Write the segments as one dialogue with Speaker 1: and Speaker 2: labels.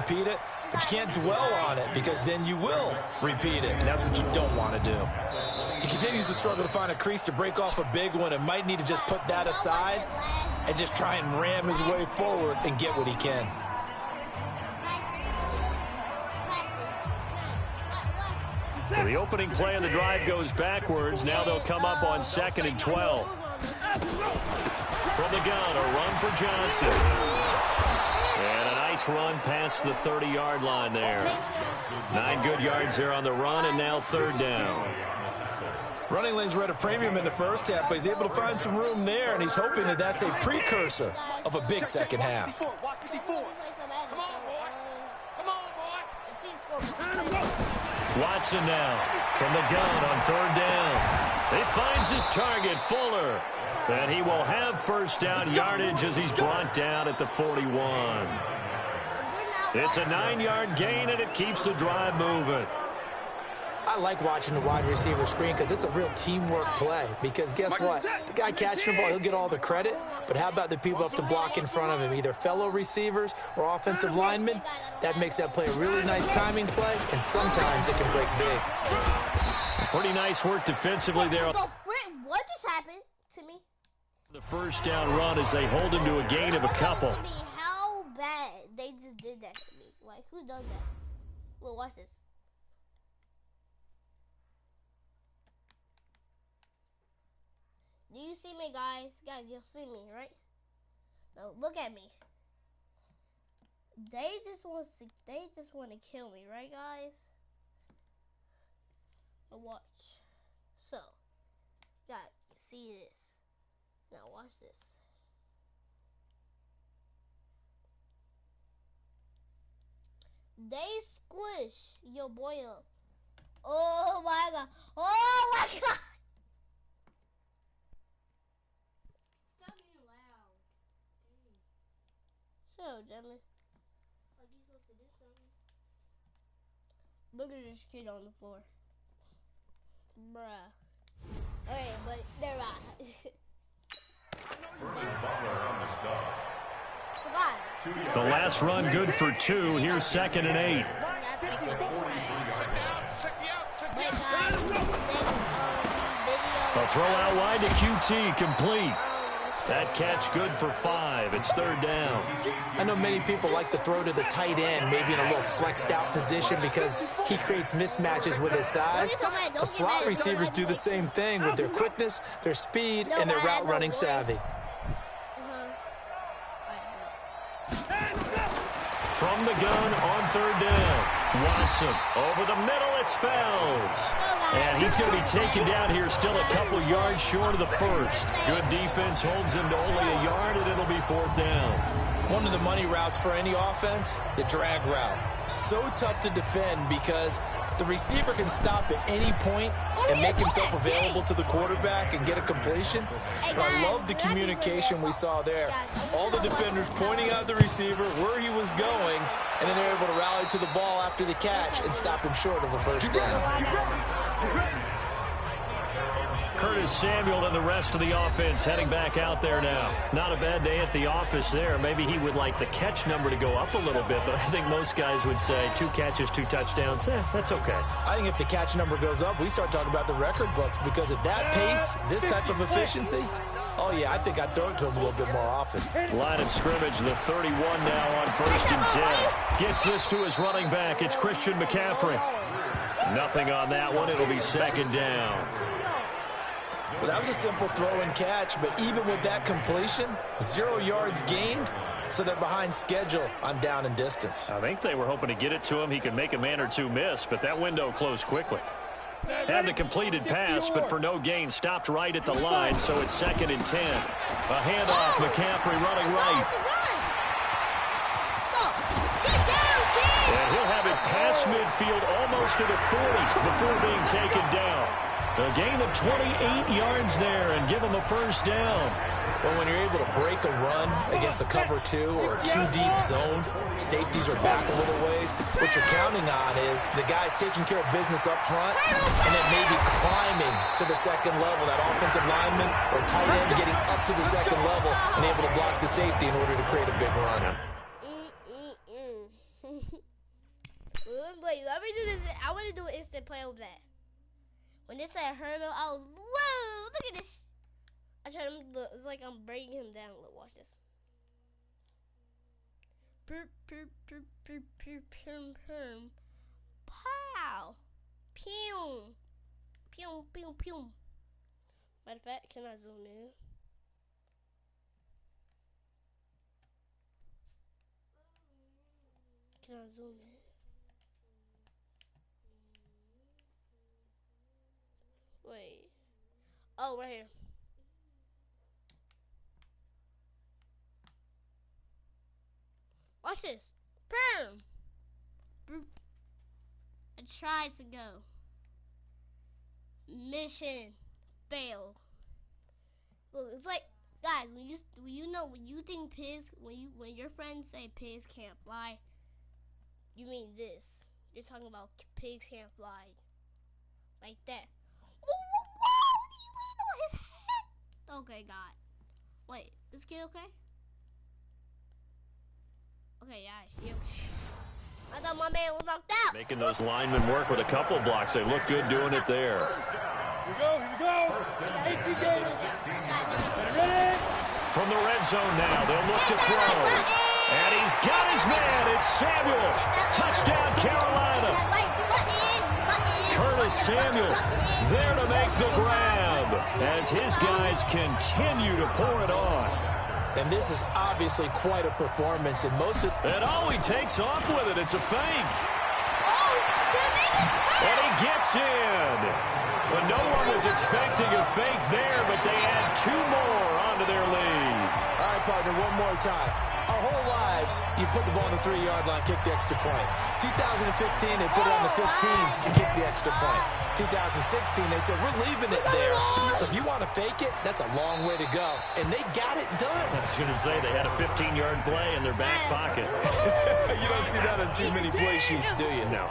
Speaker 1: repeat it, but you can't dwell on it because then you will repeat it, and that's what you don't want to do. He continues to struggle to find a crease to break off a big one and might need to just put that aside and just try and ram his way forward and get what he can.
Speaker 2: So the opening play of the drive goes backwards. Now they'll come up on 2nd and 12. From the gun, a run for Johnson. And a nice run past the 30-yard line there. 9 good yards there on the run, and now 3rd down.
Speaker 1: Running lanes were at a premium in the first half, but he's able to find some room there, and he's hoping that that's a precursor of a big second half.
Speaker 2: Watson now from the gun on 3rd down. He finds his target, Fuller. And he will have first down yardage as he's brought down at the 41. It's a 9-yard gain, and it keeps the drive moving.
Speaker 1: I like watching the wide receiver screen because it's a real teamwork play. Because guess what? The guy catching the ball, he'll get all the credit. But how about the people up to block in front of him, either fellow receivers or offensive linemen? That makes that play a really nice timing play, and sometimes it can break big.
Speaker 2: Pretty nice work defensively there.
Speaker 3: What just happened to me?
Speaker 2: The first down run as they hold him to a gain of a couple.
Speaker 3: How bad they just did that to me. Like, who does that? Well, watch this. Do you see me, guys? Guys, you'll see me, right? Now, look at me. They just want to kill me, right, guys? Now watch. So, guys, see this. Now watch this. They squish your boy up. Oh my god. Oh my god. Stop being loud. So, Gemma. Like you supposed to do something. Look at this kid on the floor. Bruh. Okay, but they're not.
Speaker 2: The last run good for 2. Here's 2nd and 8. A throw out wide to QT, complete. That catch good for 5. It's 3rd down.
Speaker 1: I know many people like to throw to the tight end, maybe in a little flexed out position because he creates mismatches with his size. The slot receivers do the same thing with their quickness, their speed, and their route running savvy.
Speaker 2: From the gun on 3rd down. Watson over the middle, it's Fells. And he's going to be taken down here still a couple yards short of the first. Good defense holds him to only a yard, and it'll be 4th down.
Speaker 1: One of the money routes for any offense, the drag route. So tough to defend because the receiver can stop at any point and make himself available to the quarterback and get a completion. But I love the communication we saw there. All the defenders pointing out the receiver where he was going, and then they're able to rally to the ball after the catch and stop him short of a first down.
Speaker 2: Curtis Samuel and the rest of the offense heading back out there now. Not a bad day at the office there. Maybe he would like the catch number to go up a little bit, but I think most guys would say 2 catches, 2 touchdowns. That's okay.
Speaker 1: I think if the catch number goes up, we start talking about the record books because at that pace, this type of efficiency, oh yeah, I think I'd throw it to him a little bit more often.
Speaker 2: Line of scrimmage, the 31 now on 1st and 10. Gets this to his running back. It's Christian McCaffrey. Nothing on that one. It'll be 2nd down.
Speaker 1: Well, that was a simple throw and catch, but even with that completion, 0 yards gained, so they're behind schedule on down and distance.
Speaker 2: I think they were hoping to get it to him. He could make a man or two miss, but that window closed quickly. Had the completed pass, but for no gain, stopped right at the line, so it's 2nd and 10. A handoff, McCaffrey running right. And he'll have it past midfield, almost to the 40 before being taken down. A gain of 28 yards there and give him a first down.
Speaker 1: Well, when you're able to break a run against a cover 2 or a 2-deep zone, safeties are back a little ways. What you're counting on is the guys taking care of business up front and then maybe climbing to the 2nd level, that offensive lineman or tight end getting up to the 2nd level and able to block the safety in order to create a big run.
Speaker 3: Let me do this. I want to do an instant play with that. When they said hurdle, I was, whoa, look at this. I tried to look. It's like I'm bringing him down. Look, watch this. Pow. Pew. Pew, pew, pew. Matter of fact, can I zoom in? Can I zoom in? Wait. Oh, right here. Watch this. Boom. I tried to go. Mission failed. Look, it's like, guys, when you think pigs, when your friends say pigs can't fly, you mean this. You're talking about pigs can't fly. Like that. His head. Okay, God. Wait, this kid okay? Okay, yeah, he okay. I thought my man was knocked out.
Speaker 2: Making those linemen work with a couple blocks. They look good doing it there.
Speaker 4: Here we go, here we go.
Speaker 2: From the red zone now, they'll look to throw. And he's got his man. It's Samuel. Touchdown, Carolina. Curtis Samuel there to make the grab as his guys continue to pour it on.
Speaker 1: And this is obviously quite a performance. And
Speaker 2: oh, he takes off with it. It's a fake. And he gets in. Well, no one was expecting a fake there, but they add 2 more onto their lead.
Speaker 1: All right, partner, one more time. Our whole lives, you put the ball on the 3-yard line, kick the extra point. 2015, they put it on the 15 to kick the extra point. 2016, they said, we're leaving it there. So if you want to fake it, that's a long way to go. And they got it done.
Speaker 2: I was going to say, they had a 15-yard play in their back pocket.
Speaker 1: You don't see that on too many play sheets, do you?
Speaker 2: No.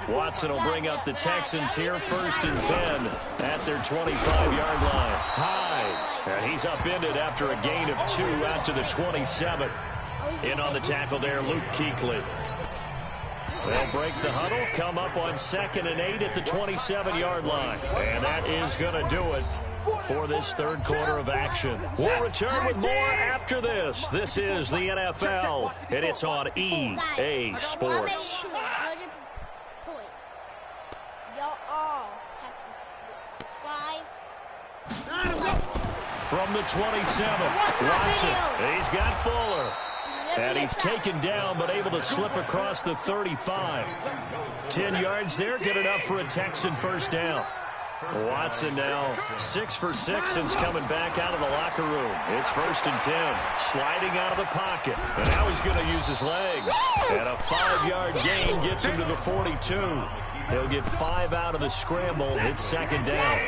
Speaker 2: Watson will bring up the Texans here, 1st and 10 at their 25-yard line. High. And he's upended after a gain of 2 out to the 27. In on the tackle there, Luke Kuechly. They'll break the huddle, come up on 2nd and 8 at the 27-yard line. And that is going to do it for this third quarter of action. We'll return with more after this. This is the NFL, and it's on EA Sports.
Speaker 3: 100 points. Y'all all have to subscribe.
Speaker 2: From the 27, Watson, he's got Fuller. And he's taken down, but able to slip across the 35. 10 yards there, good enough for a Texan first down. Watson now 6 for 6 since coming back out of the locker room. It's 1st and 10, sliding out of the pocket. And now he's going to use his legs. And a 5-yard gain gets him to the 42. He'll get 5 out of the scramble. It's 2nd down.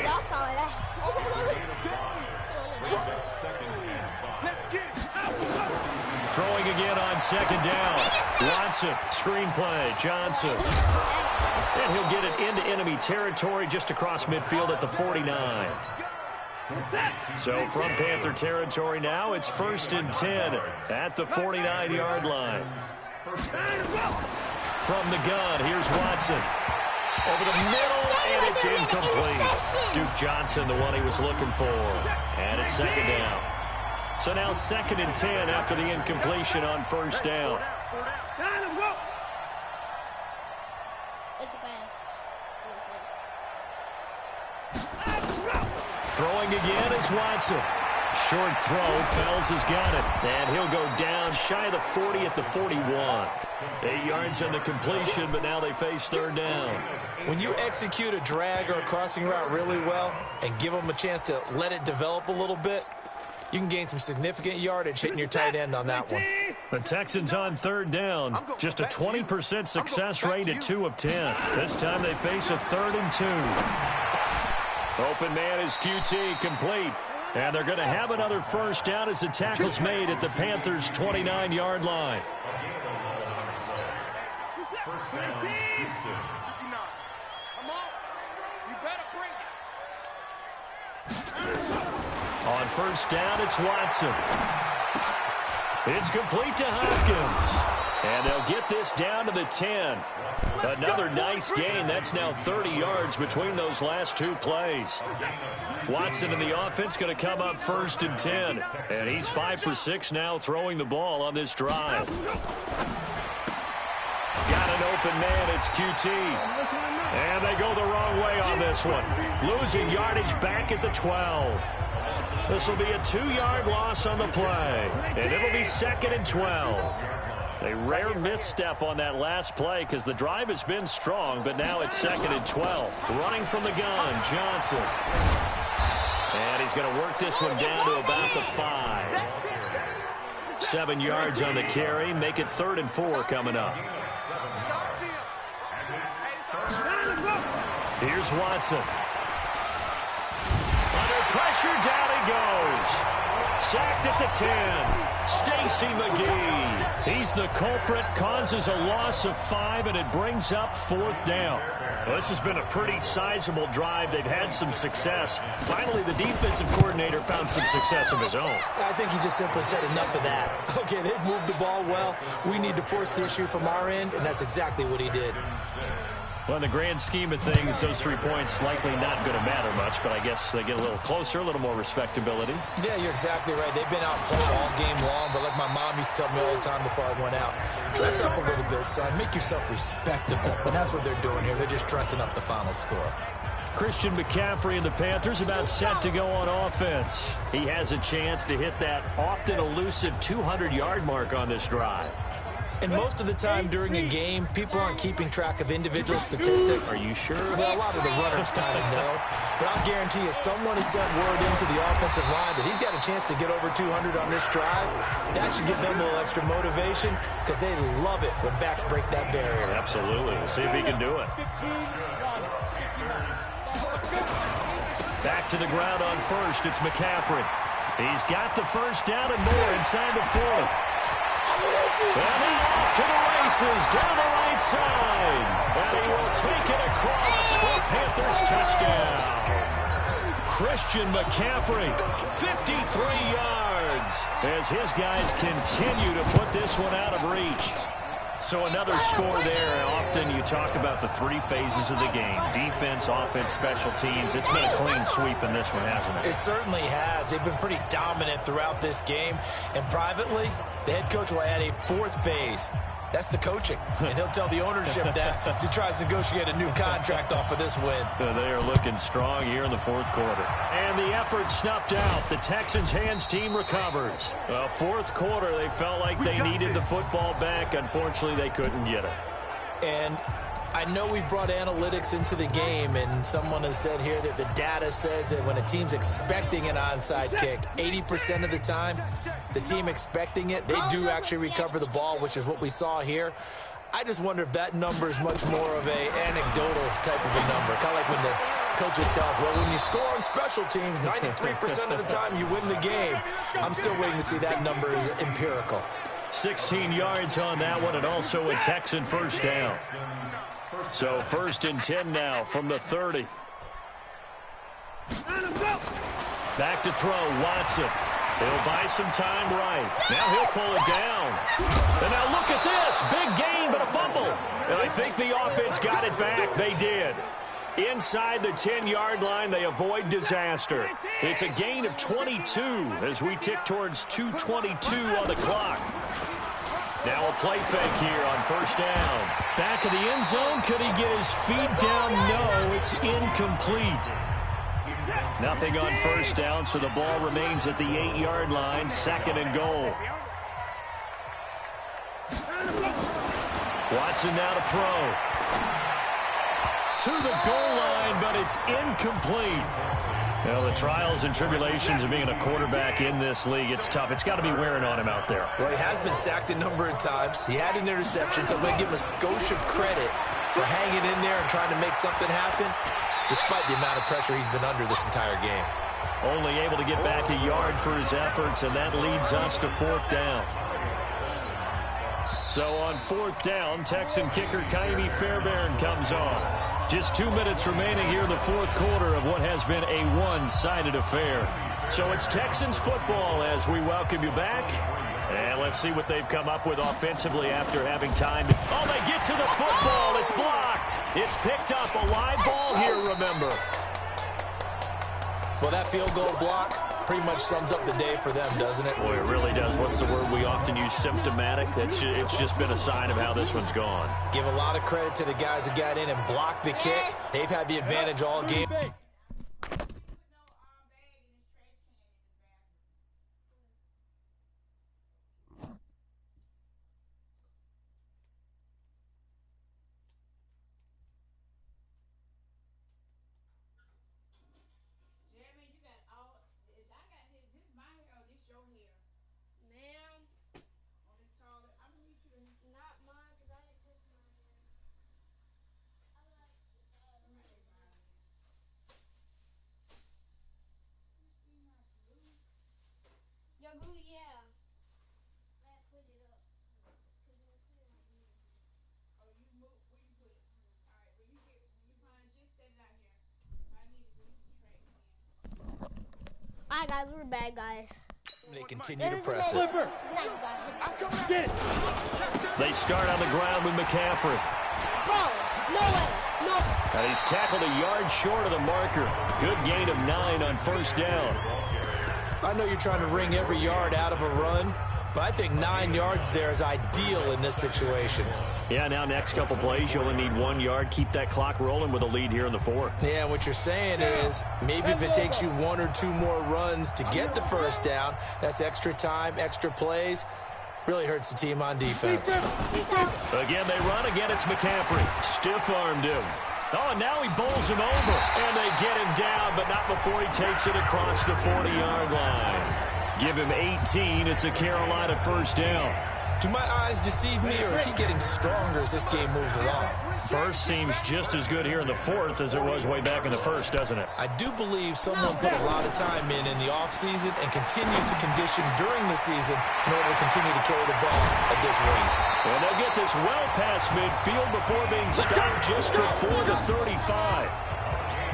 Speaker 2: Throwing again on 2nd down. Watson, screen play, Johnson. And he'll get it into enemy territory just across midfield at the 49. So from Panther territory now, it's 1st and 10 at the 49-yard line. From the gun, here's Watson. Over the middle, and it's incomplete. Duke Johnson, the one he was looking for. And it's 2nd down. So now 2nd and 10 after the incompletion on 1st down. Throwing again is Watson. Short throw. Fells has got it. And he'll go down shy of the 40 at the 41. 8 yards on the completion, but now they face 3rd down.
Speaker 1: When you execute a drag or a crossing route really well and give them a chance to let it develop a little bit, you can gain some significant yardage hitting your tight end on that one.
Speaker 2: The Texans on 3rd down. Just a 20% success rate at 2 of 10. This time they face a 3rd and 2. Open man is QT, complete. And they're going to have another first down as the tackle's made at the Panthers' 29-yard line. On 1st down, it's Watson. It's complete to Hopkins. And they'll get this down to the 10. Another nice gain. That's now 30 yards between those last two plays. Watson in the offense going to come up 1st and 10. And he's 5 for 6 now throwing the ball on this drive. Got an open man. It's QT. And they go the wrong way on this one. Losing yardage back at the 12. This will be a 2-yard loss on the play. And it'll be 2nd and 12. A rare misstep on that last play because the drive has been strong, but now it's 2nd and 12. Running from the gun, Johnson. And he's going to work this one down to about the 5. 7 yards on the carry. Make it 3rd and 4 coming up. Here's Watson. Under pressure, down he goes. Sacked at the 10. Stacy McGee. He's the culprit, causes a loss of 5, and it brings up 4th down. Well, this has been a pretty sizable drive. They've had some success. Finally, the defensive coordinator found some success of his own.
Speaker 1: I think he just simply said enough of that. Okay, they've moved the ball well. We need to force the issue from our end, and that's exactly what he did.
Speaker 2: Well, in the grand scheme of things, those 3 points likely not going to matter much, but I guess they get a little closer, a little more respectability.
Speaker 1: Yeah, you're exactly right. They've been outplayed all game long, but like my mom used to tell me all the time before I went out, dress up a little bit, son. Make yourself respectable. And that's what they're doing here. They're just dressing up the final score.
Speaker 2: Christian McCaffrey and the Panthers about set to go on offense. He has a chance to hit that often elusive 200-yard mark on this drive.
Speaker 1: And most of the time during a game, people aren't keeping track of individual statistics.
Speaker 2: Are you sure?
Speaker 1: Well, a lot of the runners kind of know. But I'll guarantee you, someone has sent word into the offensive line that he's got a chance to get over 200 on this drive. That should give them a little extra motivation because they love it when backs break that barrier.
Speaker 2: Absolutely. We'll see if he can do it. Back to the ground on 1st. It's McCaffrey. He's got the 1st down and more inside the 40. And he off to the races down the right side. And he will take it across for a Panthers touchdown. Christian McCaffrey, 53 yards, as his guys continue to put this one out of reach. So another score there. Often you talk about the 3 phases of the game. Defense, offense, special teams. It's been a clean sweep in this one, hasn't it?
Speaker 1: It certainly has. They've been pretty dominant throughout this game. And privately, the head coach will add a 4th phase. That's the coaching. And he'll tell the ownership that as he tries to negotiate a new contract off of this win.
Speaker 2: They are looking strong here in the 4th quarter. And the effort snuffed out. The Texans' hands team recovers. 4th quarter, they felt like they needed the football back. Unfortunately, they couldn't get it.
Speaker 1: And I know we brought analytics into the game, and someone has said here that the data says that when a team's expecting an onside kick, 80% of the time, the team expecting it, they do actually recover the ball, which is what we saw here. I just wonder if that number is much more of a anecdotal type of a number. Kind of like when the coaches tell us, well, when you score on special teams, 93% of the time you win the game. I'm still waiting to see that number is empirical.
Speaker 2: 16 yards on that one, and also a Texan 1st down. So 1st and 10 now from the 30. Back to throw, Watson. He'll buy some time right. Now he'll pull it down. And now look at this. Big gain, but a fumble. And I think the offense got it back. They did. Inside the 10-yard line, they avoid disaster. It's a gain of 22 as we tick towards 2:22 on the clock. Now a play fake here on 1st down. Back of the end zone. Could he get his feet down? No, it's incomplete. Nothing on 1st down, so the ball remains at the 8-yard line. 2nd and goal. Watson now to throw. To the goal line, but it's incomplete. Well, the trials and tribulations of being a quarterback in this league, it's tough. It's got to be wearing on him out there.
Speaker 1: Well, he has been sacked a number of times. He had an interception, so I'm going to give him a skosh of credit for hanging in there and trying to make something happen, despite the amount of pressure he's been under this entire game.
Speaker 2: Only able to get back a yard for his efforts, and that leads us to 4th down. So on 4th down, Texan kicker Kaimi Fairbairn comes on. Just 2 minutes remaining here in the 4th quarter of what has been a one-sided affair. So it's Texans football as we welcome you back. And let's see what they've come up with offensively after having time. Oh, they get to the football. It's blocked. It's picked up. A live ball here, remember.
Speaker 1: Well, that field goal block pretty much sums up the day for them, doesn't it?
Speaker 2: Boy, it really does. What's the word we often use? Symptomatic. It's just been a sign of how this one's gone.
Speaker 1: Give a lot of credit to the guys who got in and blocked the kick. They've had the advantage all game.
Speaker 3: Alright, guys, we're bad guys.
Speaker 1: They continue to press it.
Speaker 2: They start on the ground with McCaffrey.
Speaker 3: Bro, no way. No.
Speaker 2: And he's tackled a yard short of the marker. Good gain of 9 on first down.
Speaker 1: I know you're trying to wring every yard out of a run, but I think 9 yards there is ideal in this situation.
Speaker 2: Yeah, now next couple plays, you only need 1 yard. Keep that clock rolling with a lead here in the 4th.
Speaker 1: Yeah, what you're saying is maybe if it takes you 1 or 2 more runs to get the first down, that's extra time, extra plays. Really hurts the team on defense.
Speaker 2: Again, they run. Again, it's McCaffrey. Stiff-armed him. Oh, and now he bowls him over. And they get him down, but not before he takes it across the 40-yard line. Give him 18. It's a Carolina first down.
Speaker 1: Do my eyes deceive me, or is he getting stronger as this game moves along?
Speaker 2: Burst seems just as good here in the 4th as it was way back in the 1st, doesn't it?
Speaker 1: I do believe someone put a lot of time in the offseason and continues to condition during the season in order to continue to carry the ball at this rate.
Speaker 2: And they'll get this well past midfield before being stopped just before the 35.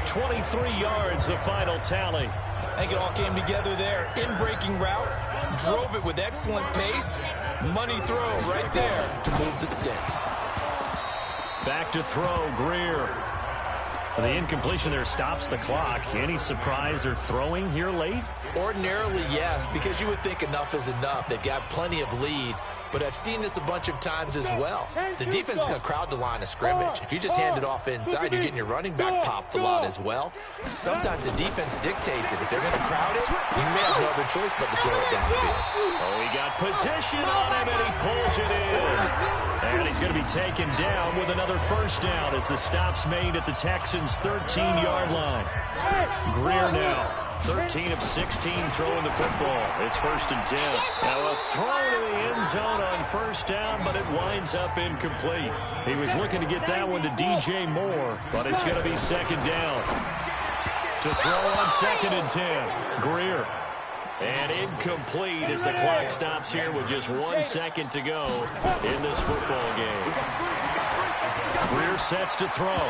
Speaker 2: 23 yards, the final tally.
Speaker 1: I think it all came together there. In-breaking route, drove it with excellent pace. Money throw right there to move the sticks.
Speaker 2: Back to throw, Greer. The incompletion there stops the clock. Any surprise they're throwing here late?
Speaker 1: Ordinarily, yes, because you would think enough is enough. They've got plenty of lead, but I've seen this a bunch of times as well. The defense is going to crowd the line of scrimmage. If you just hand it off inside, you're getting your running back popped a lot as well. Sometimes the defense dictates it. If they're going to crowd it, you may have no other choice but to throw it downfield.
Speaker 2: Oh, he got position on him, and he pulls it in. And he's going to be taken down with another first down as the stop's made at the Texans' 13-yard line. Greer now. 13 of 16 throwing the football. It's 1st and 10. Now a throw to the end zone on first down, but it winds up incomplete. He was looking to get that one to DJ Moore, but it's going to be 2nd down. To throw on 2nd and 10. Greer. And incomplete as the clock stops here with just 1 second to go in this football game. Greer sets to throw.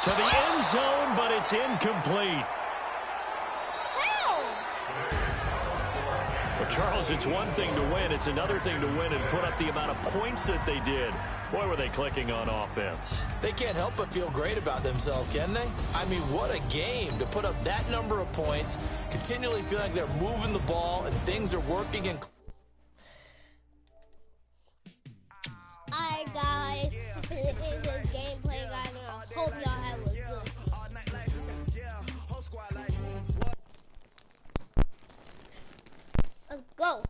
Speaker 2: To the end zone, but it's incomplete. Well, Charles, it's one thing to win. It's another thing to win and put up the amount of points that they did. Boy, were they clicking on offense.
Speaker 1: They can't help but feel great about themselves, can they? I mean, what a game to put up that number of points, continually feel like they're moving the ball and things are working. And
Speaker 3: Alright, guys, this is the gameplay, guys, and I hope y'all have a good time. Let's go.